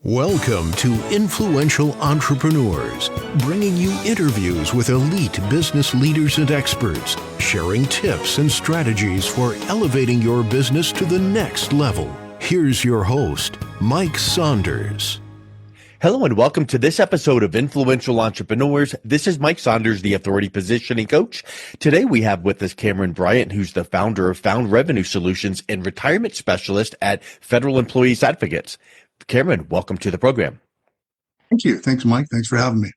Welcome to Influential Entrepreneurs, bringing you interviews with elite business leaders and experts, sharing tips and strategies for elevating your business to the next level. Here's your host, Mike Saunders. Hello and welcome to this episode of Influential Entrepreneurs. This is Mike Saunders, the Authority Positioning Coach. Today we have with us Cameron Bryant, who's the founder of Found Revenue Solutions and retirement specialist at Federal Employees Advocates. Cameron, welcome to the program. Thank you. Thanks, Mike. Thanks for having me.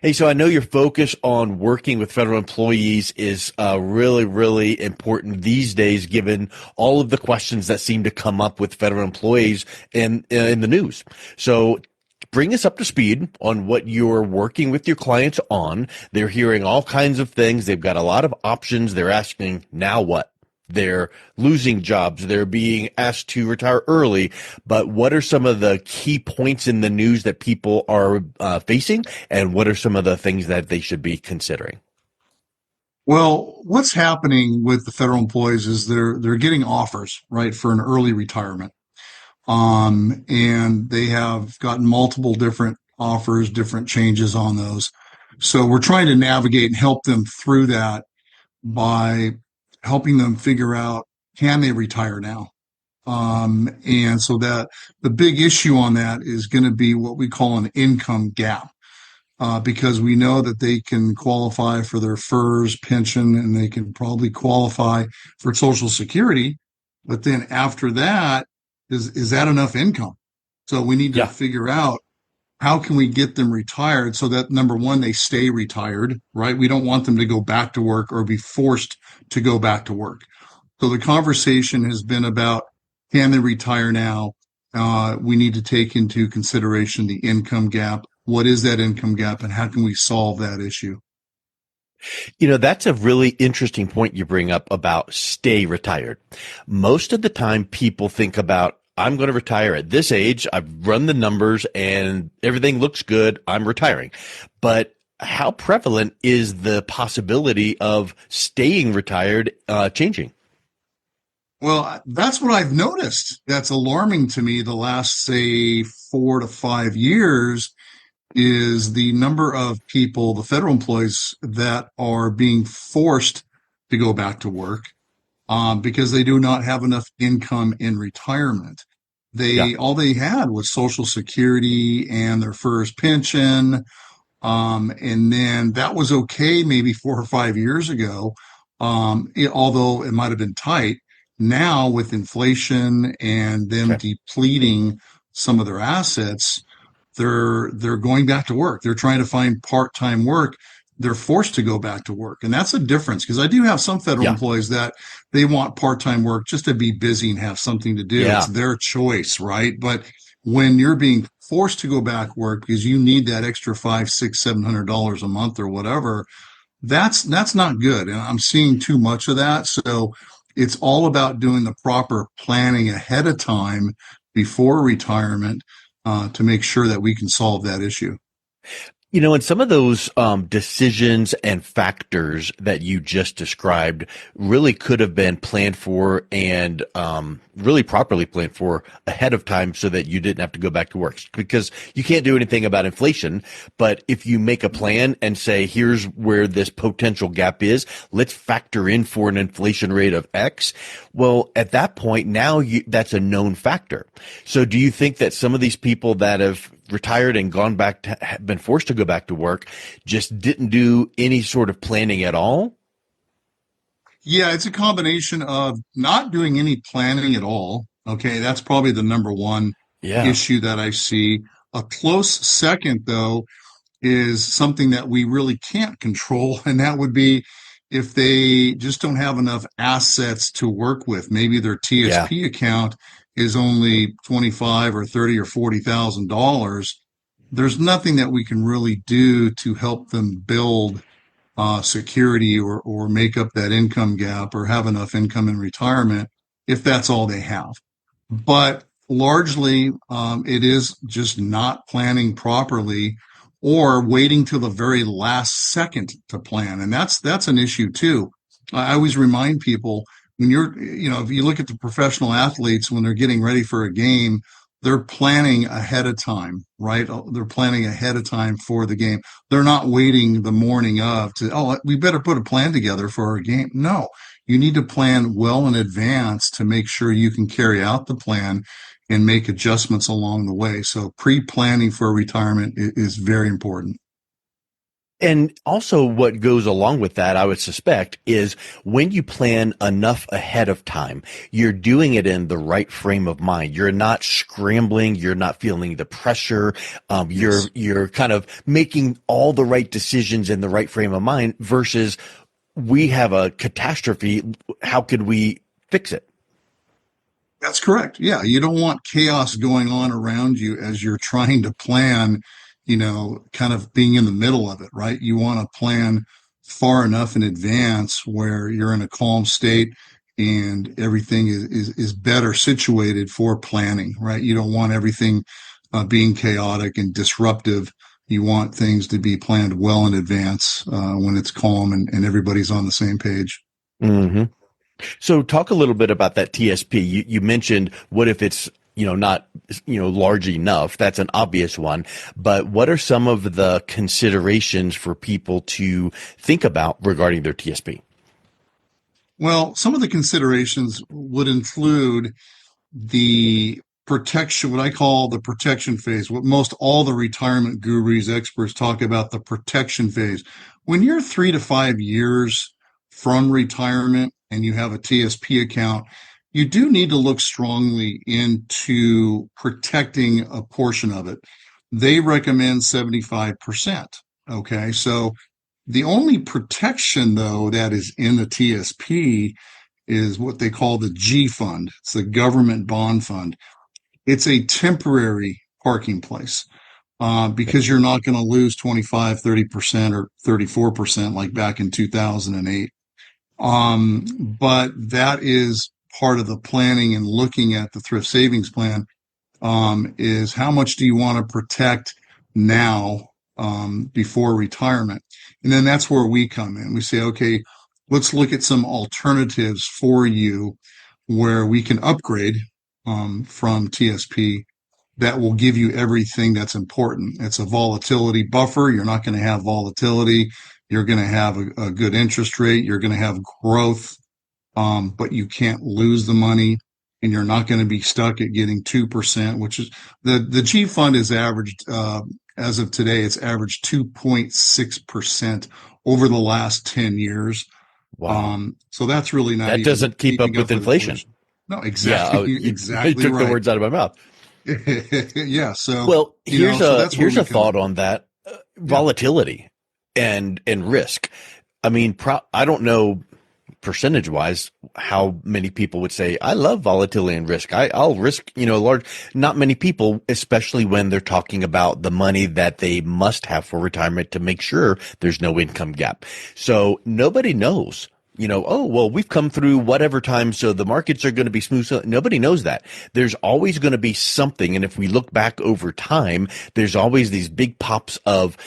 Hey, so I know your focus on working with federal employees is really important these days, given all of the questions that seem to come up with federal employees in the news. So bring us up to speed on what you're working with your clients on. They're hearing all kinds of things. They've got a lot of options. They're asking, now what? They're losing jobs. They're being asked to retire early. But what are some of the key points in the news that people are facing? And what are some of the things that they should be considering? Well, what's happening with the federal employees is they're getting offers, right, for an early retirement. And they have gotten multiple different offers, different changes on those. So we're trying to navigate and help them through that by helping them figure out, can they retire now? And so that the big issue on that is going to be what we call an income gap, because we know that they can qualify for their FERS pension and they can probably qualify for Social Security. But then after that, is that enough income? So we need to figure out, how can we get them retired so that, number one, they stay retired, right? We don't want them to go back to work or be forced to go back to work. So the conversation has been about, can they retire now? We need to take into consideration the income gap. What is that income gap and how can we solve that issue? You know, that's a really interesting point you bring up about stay retired. Most of the time people think about, I'm going to retire at this age. I've run the numbers and everything looks good. I'm retiring. But how prevalent is the possibility of staying retired changing? Well, that's what I've noticed. That's alarming to me the last, say, 4 to 5 years is the number of people, the federal employees, that are being forced to go back to work because they do not have enough income in retirement. All they had was Social Security and their FERS pension. And then that was okay maybe 4 or 5 years ago, although it might have been tight. Now with inflation and them depleting some of their assets, they're going back to work. They're trying to find part-time work. They're forced to go back to work. And that's a difference, because I do have some federal employees that they want part-time work just to be busy and have something to do. It's their choice, right? But when you're being forced to go back work because you need that extra $500, $600, $700 a month or whatever, that's not good. And I'm seeing too much of that. So it's all about doing the proper planning ahead of time before retirement to make sure that we can solve that issue. You know, and some of those decisions and factors that you just described really could have been planned for and really properly planned for ahead of time so that you didn't have to go back to work, because you can't do anything about inflation. But if you make a plan and say, here's where this potential gap is, let's factor in for an inflation rate of X. Well, at that point, now that's a known factor. So do you think that some of these people that have retired and gone back to, been forced to go back to work, just didn't do any sort of planning at all? Yeah, it's a combination of not doing any planning at all. Okay, that's probably the number one issue that I see. A close second, though, is something that we really can't control, and that would be if they just don't have enough assets to work with. Maybe their TSP account is only $25 or $30 or $40,000. There's nothing that we can really do to help them build security or make up that income gap or have enough income in retirement if that's all they have. But largely, it is just not planning properly or waiting till the very last second to plan. And that's an issue too. I always remind people, when if you look at the professional athletes, when they're getting ready for a game, they're planning ahead of time, right? They're planning ahead of time for the game. They're not waiting the morning of to, oh, we better put a plan together for our game. No, you need to plan well in advance to make sure you can carry out the plan and make adjustments along the way. So pre-planning for retirement is very important. And also what goes along with that, I would suspect, is when you plan enough ahead of time, you're doing it in the right frame of mind. You're not scrambling. You're not feeling the pressure. Yes. You're kind of making all the right decisions in the right frame of mind versus we have a catastrophe. How could we fix it? That's correct. Yeah, you don't want chaos going on around you as you're trying to plan, kind of being in the middle of it, right? You want to plan far enough in advance where you're in a calm state and everything is better situated for planning, right? You don't want everything being chaotic and disruptive. You want things to be planned well in advance when it's calm and everybody's on the same page. Mm-hmm. So talk a little bit about that TSP. You mentioned what if it's, not, large enough. That's an obvious one. But what are some of the considerations for people to think about regarding their TSP? Well, some of the considerations would include the protection, what I call the protection phase, what most all the retirement gurus, experts talk about, the protection phase. When you're 3 to 5 years from retirement and you have a TSP account, you do need to look strongly into protecting a portion of it. They recommend 75%. Okay. So the only protection, though, that is in the TSP is what they call the G fund. It's the government bond fund. It's a temporary parking place because you're not going to lose 25, 30% or 34% like back in 2008. But that is part of the planning and looking at the thrift savings plan is how much do you want to protect now before retirement? And then that's where we come in. We say, okay, let's look at some alternatives for you where we can upgrade from TSP that will give you everything that's important. It's a volatility buffer. You're not going to have volatility. You're going to have a good interest rate. You're going to have growth, but you can't lose the money. And you're not going to be stuck at getting 2%, which is the G fund is averaged, as of today, it's averaged 2.6% over the last 10 years. Wow. So that's really not That even doesn't keep up keeping with up with inflation. inflation. No, Yeah. exactly, You exactly took the right. words out of my mouth. Yeah. So, Well, so that's where here's we a come thought in. on that Yeah. volatility and risk. I mean, I don't know percentage wise how many people would say I love volatility and risk. I'll risk, large. Not many people, especially when they're talking about the money that they must have for retirement to make sure there's no income gap. So nobody knows. Oh, well, we've come through whatever time, so the markets are going to be smooth. So nobody knows that. There's always going to be something. And if we look back over time, there's always these big pops of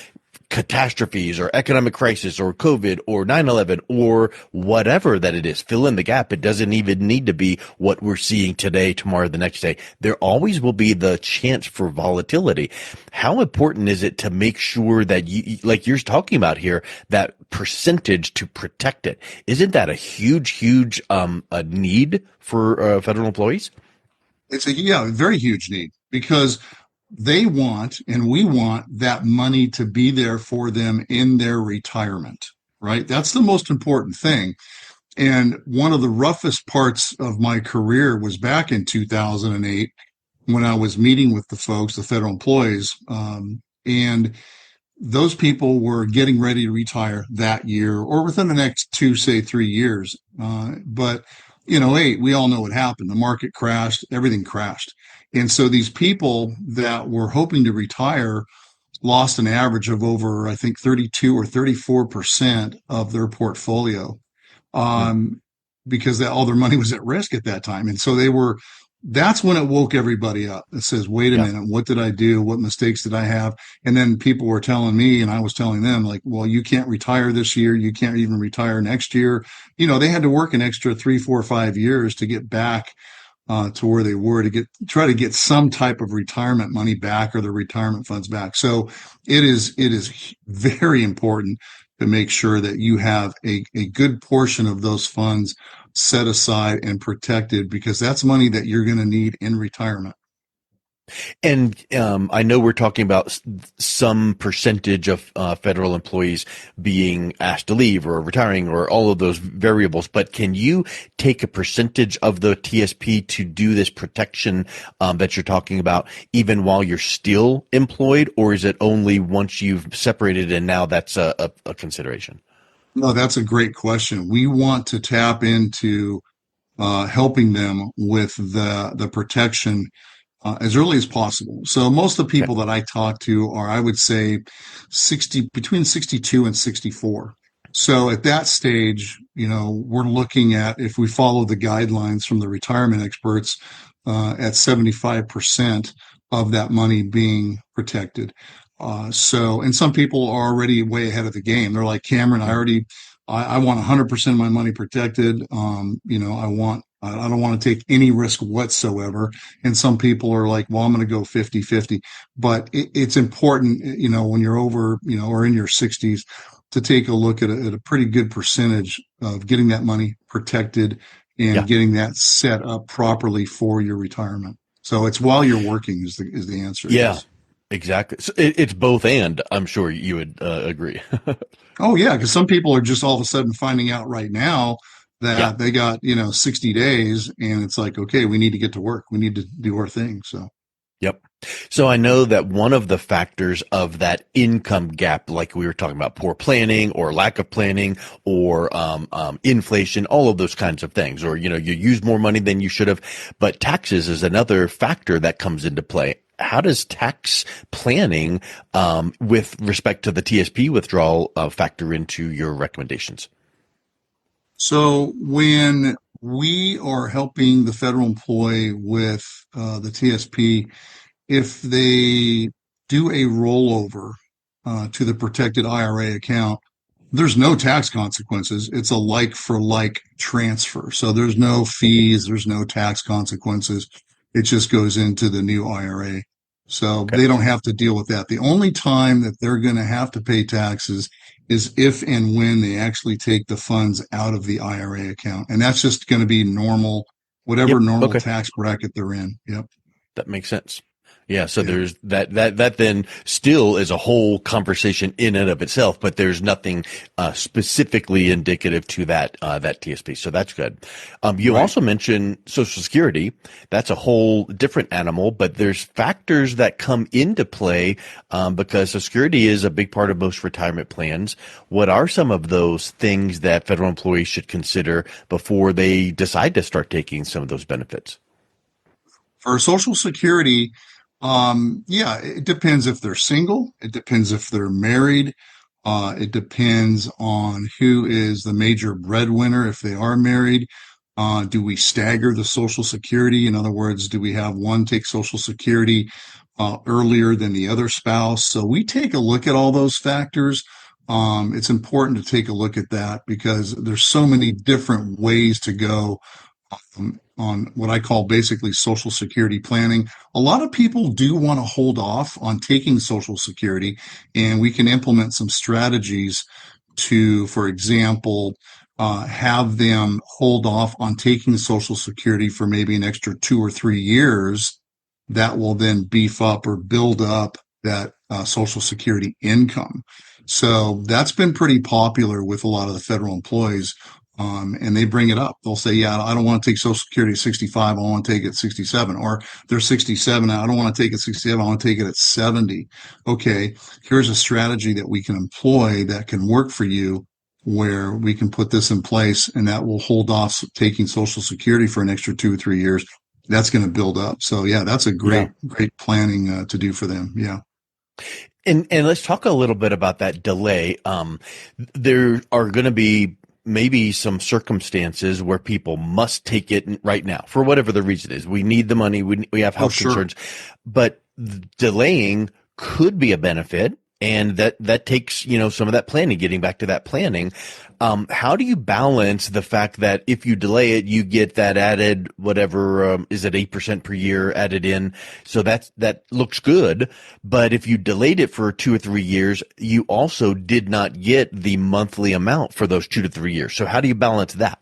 catastrophes or economic crisis or COVID or 9/11 or whatever that it is. Fill in the gap. It doesn't even need to be what we're seeing today, tomorrow, the next day. There always will be the chance for volatility. How important is it to make sure that you, like you're talking about here, that percentage to protect it? Isn't that a huge a need for federal employees? It's a very huge need because they want and we want that money to be there for them in their retirement, right? That's the most important thing. And one of the roughest parts of my career was back in 2008 when I was meeting with the folks, the federal employees, and those people were getting ready to retire that year or within the next 2, say 3 years. But in '08, we all know what happened. The market crashed, everything crashed. And so these people that were hoping to retire lost an average of over, I think, 32 or 34% of their portfolio um, because all their money was at risk at that time. And so that's when it woke everybody up. It says, wait a Yeah. minute, what did I do? What mistakes did I have? And then people were telling me, and I was telling them, like, well, you can't retire this year. You can't even retire next year. They had to work an extra 3, 4, 5 years to get back to where they were to try to get some type of retirement money back or their retirement funds back. So it is very important to make sure that you have a good portion of those funds set aside and protected, because that's money that you're going to need in retirement. And I know we're talking about some percentage of federal employees being asked to leave or retiring or all of those variables, but can you take a percentage of the TSP to do this protection that you're talking about even while you're still employed, or is it only once you've separated and now that's a consideration? No, that's a great question. We want to tap into helping them with the protection as early as possible. So most of the Okay. people that I talk to are, I would say, between 62 and 64. So at that stage, we're looking at, if we follow the guidelines from the retirement experts, at 75% of that money being protected. And some people are already way ahead of the game. They're like, Cameron, I want 100% of my money protected. I don't want to take any risk whatsoever. And some people are like, well, I'm going to go 50-50. But it's important, when you're over, or in your 60s, to take a look at a pretty good percentage of getting that money protected and Yeah. getting that set up properly for your retirement. So it's while you're working is the answer. Yeah, Yes. exactly. So it's both, and I'm sure you would agree. Oh yeah, because some people are just all of a sudden finding out right now Yeah. that they got 60 days, and it's like, okay, we need to get to work. We need to do our thing. So Yep. So I know that one of the factors of that income gap, like we were talking about, poor planning or lack of planning or inflation, all of those kinds of things, or you use more money than you should have. But taxes is another factor that comes into play. How does tax planning, with respect to the TSP withdrawal, factor into your recommendations? so when we are helping the federal employee with the TSP, if they do a rollover to the protected IRA account, there's no tax consequences. It's a like for like transfer. So there's no fees, there's no tax consequences. It just goes into the new IRA. So Okay. they don't have to deal with that. The only time that they're going to have to pay taxes is if and when they actually take the funds out of the IRA account. And that's just going to be normal, whatever Yep. normal Okay. tax bracket they're in. Yep. That makes sense. Yeah, so Yeah. there's that then still is a whole conversation in and of itself, but there's nothing specifically indicative to that TSP. So that's good. You Right. also mentioned Social Security. That's a whole different animal, but there's factors that come into play because Social Security is a big part of most retirement plans. What are some of those things that federal employees should consider before they decide to start taking some of those benefits? For Social Security, yeah, it depends if they're single. It depends if they're married. It depends on who is the major breadwinner. If they are married, do we stagger the Social Security? In other words, do we have one take Social Security earlier than the other spouse? So we take a look at all those factors. It's important to take a look at that because there's so many different ways to go on what I call basically Social Security planning. A lot of people do want to hold off on taking Social Security, and we can implement some strategies to, for example, have them hold off on taking Social Security for maybe an extra 2 or 3 years. That will then beef up or build up that Social Security income. So that's been pretty popular with a lot of the federal employees. And they bring it up. They'll say, yeah, I don't want to take Social Security at 65. I want to take it at 67. Or they're 67. I don't want to take it at 67. I want to take it at 70. Okay, here's a strategy that we can employ that can work for you where we can put this in place and that will hold off taking Social Security for an extra 2 or 3 years. That's going to build up. So yeah, that's a Yeah. great planning to do for them. Yeah. And let's talk a little bit about that delay. There are going to be maybe some circumstances where people must take it right now for whatever the reason is. We need the money. We have Oh, health sure. concerns, but delaying could be a benefit. And that takes, some of that planning, getting back to that planning. How do you balance the fact that if you delay it, you get that added, whatever, is it 8% per year added in? So that looks good. But if you delayed it for 2 or 3 years, you also did not get the monthly amount for those 2 to 3 years. So how do you balance that?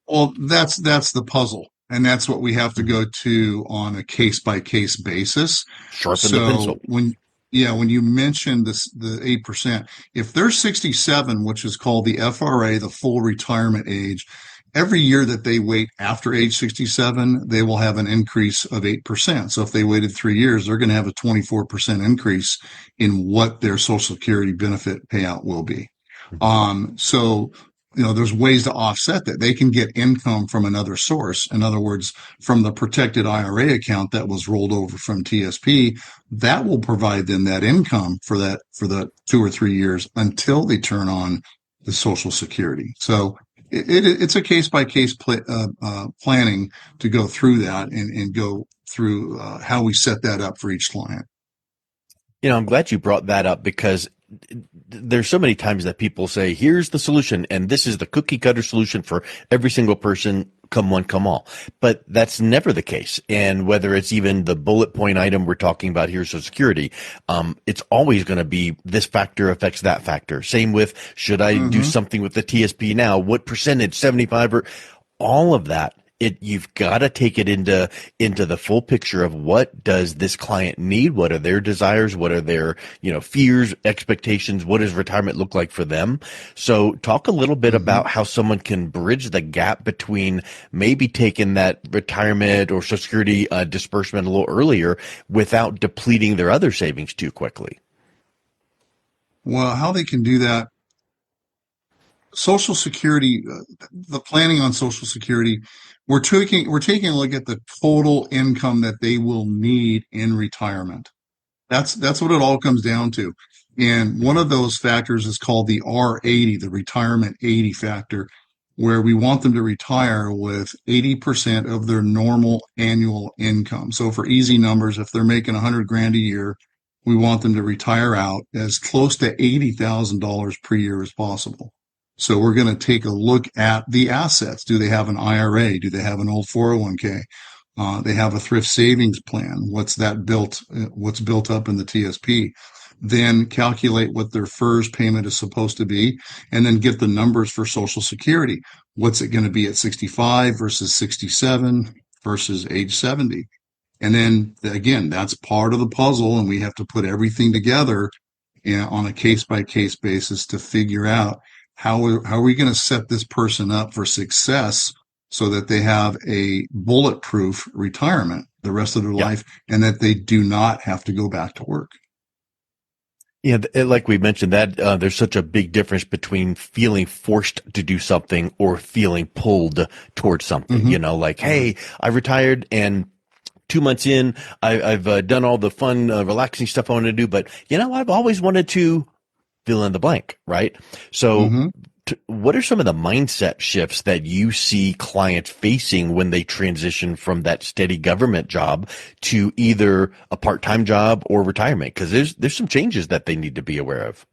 Well, that's the puzzle. And that's what we have to go to on a case by case basis. Sharpen the So pencil. when you mentioned this, the 8%, if they're 67, which is called the FRA, the full retirement age, every year that they wait after age 67, they will have an increase of 8%. So if they waited 3 years, they're going to have a 24% increase in what their Social Security benefit payout will be. So there's ways to offset that. They can get income from another source. In other words, from the protected IRA account that was rolled over from TSP, that will provide them that income for the 2 or 3 years until they turn on the Social Security. So it's a case by case planning to go through that and go through how we set that up for each client. I'm glad you brought that up because there's so many times that people say, here's the solution, and this is the cookie cutter solution for every single person, come one, come all. But that's never the case. And whether it's even the bullet point item we're talking about here, Social Security, it's always going to be this factor affects that factor. Same with, should I do something with the TSP now? What percentage, 75 or all of that? You've got to take it into the full picture of what does this client need? What are their desires? What are their, fears, expectations? What does retirement look like for them? So talk a little bit about how someone can bridge the gap between maybe taking that retirement or Social Security disbursement a little earlier without depleting their other savings too quickly. Well, how they can do that, Social Security, the planning on Social Security, we're taking a look at the total income that they will need in retirement. That's what it all comes down to. And one of those factors is called the R80, the retirement 80 factor, where we want them to retire with 80% of their normal annual income. So for easy numbers, if they're making 100 grand a year, we want them to retire out as close to $80,000 per year as possible. So we're going to take a look at the assets. Do they have an IRA? Do they have an old 401k? They have a thrift savings plan. What's built up in the TSP? Then calculate what their FERS payment is supposed to be, and then get the numbers for Social Security. What's it going to be at 65 versus 67 versus age 70? And then again, that's part of the puzzle, and we have to put everything together on a case by case basis to figure out how are we going to set this person up for success so that they have a bulletproof retirement the rest of their life and that they do not have to go back to work. Yeah, like we mentioned that there's such a big difference between feeling forced to do something or feeling pulled towards something, hey, I retired and 2 months in, I've done all the fun, relaxing stuff I want to do, but I've always wanted to fill in the blank, right? So what are some of the mindset shifts that you see clients facing when they transition from that steady government job to either a part-time job or retirement? Because there's some changes that they need to be aware of.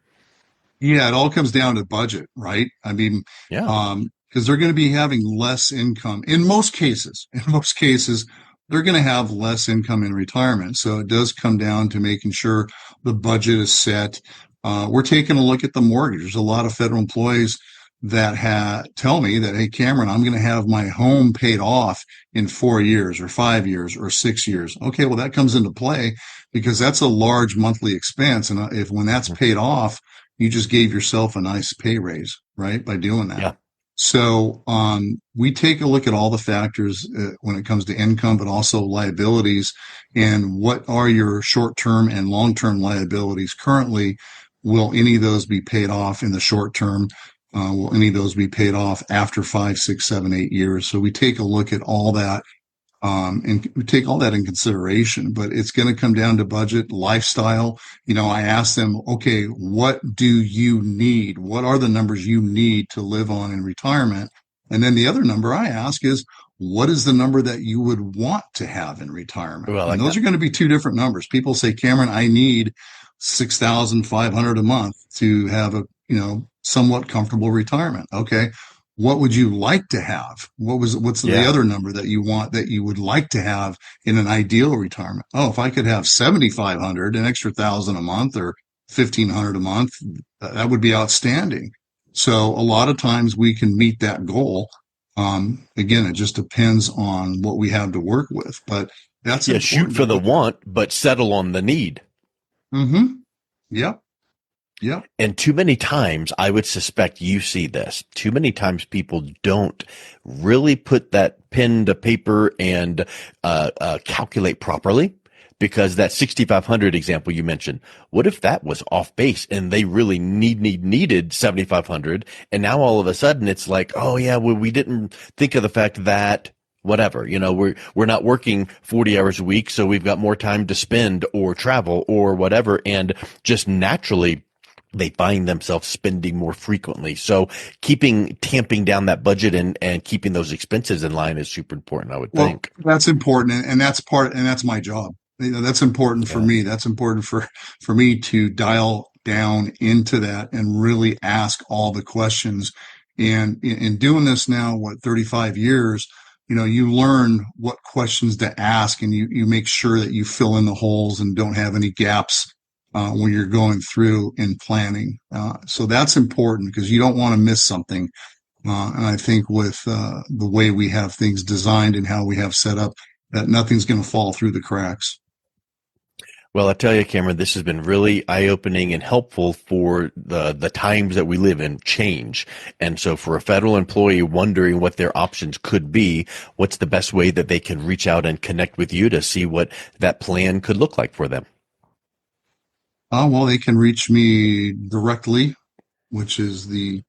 Yeah, it all comes down to budget, right? I mean, because they're going to be having less income in most cases. In most cases, they're going to have less income in retirement. So it does come down to making sure the budget is set. We're taking a look at the mortgage. There's a lot of federal employees that tell me that, hey, Cameron, I'm going to have my home paid off in 4 years or 5 years or 6 years. Okay, well, that comes into play because that's a large monthly expense. And when that's paid off, you just gave yourself a nice pay raise, right, by doing that. Yeah. So we take a look at all the factors when it comes to income, but also liabilities and what are your short-term and long-term liabilities currently. Will any of those be paid off in the short term? Will any of those be paid off after 5, 6, 7, 8 years? So we take a look at all that and we take all that in consideration, but it's going to come down to budget, lifestyle. I ask them, okay, what do you need? What are the numbers you need to live on in retirement? And then the other number I ask is, what is the number that you would want to have in retirement? Well, and those are going to be two different numbers. People say, Cameron, I need $6,500 a month to have a, somewhat comfortable retirement. Okay. What would you like to have? What's the Yeah. other number that you want, that you would like to have in an ideal retirement? Oh, if I could have 7,500, an extra 1,000 a month, or 1,500 a month, that would be outstanding. So a lot of times we can meet that goal. Again, it just depends on what we have to work with, but that's Yeah. Shoot important for to the put. want, but settle on the need. Mm-hmm. Yep. Yep. And too many times, I would suspect you see this. Too many times people don't really put that pen to paper and calculate properly, because that 6,500 example you mentioned, what if that was off base and they really needed 7,500, and now all of a sudden it's like, oh yeah, well, we didn't think of the fact that whatever, we're not working 40 hours a week, so we've got more time to spend or travel or whatever, and just naturally they find themselves spending more frequently. So tamping down that budget and keeping those expenses in line is super important, I would Well, think. that's important, and that's my job. That's important for Yeah. me. That's important for me to dial down into that and really ask all the questions. And in doing this now, 35 years, you learn what questions to ask, and you make sure that you fill in the holes and don't have any gaps when you're going through in planning. So that's important, because you don't want to miss something. And I think with the way we have things designed and how we have set up, that nothing's going to fall through the cracks. Well, I tell you, Cameron, this has been really eye-opening and helpful for the times that we live in change. And so for a federal employee wondering what their options could be, what's the best way that they can reach out and connect with you to see what that plan could look like for them? Well, they can reach me directly, which is the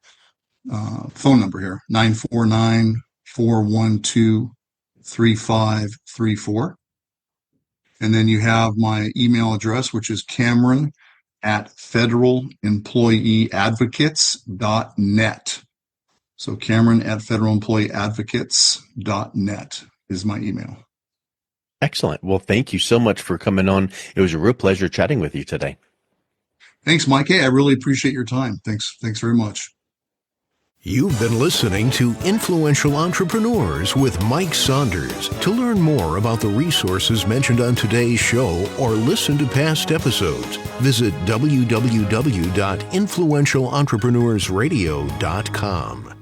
phone number here, 949-412-3534. And then you have my email address, which is Cameron@federalemployeeadvocates.net. So Cameron@federalemployeeadvocates.net is my email. Excellent. Well, thank you so much for coming on. It was a real pleasure chatting with you today. Thanks, Mike. Hey, I really appreciate your time. Thanks very much. You've been listening to Influential Entrepreneurs with Mike Saunders. To learn more about the resources mentioned on today's show or listen to past episodes, visit www.influentialentrepreneursradio.com.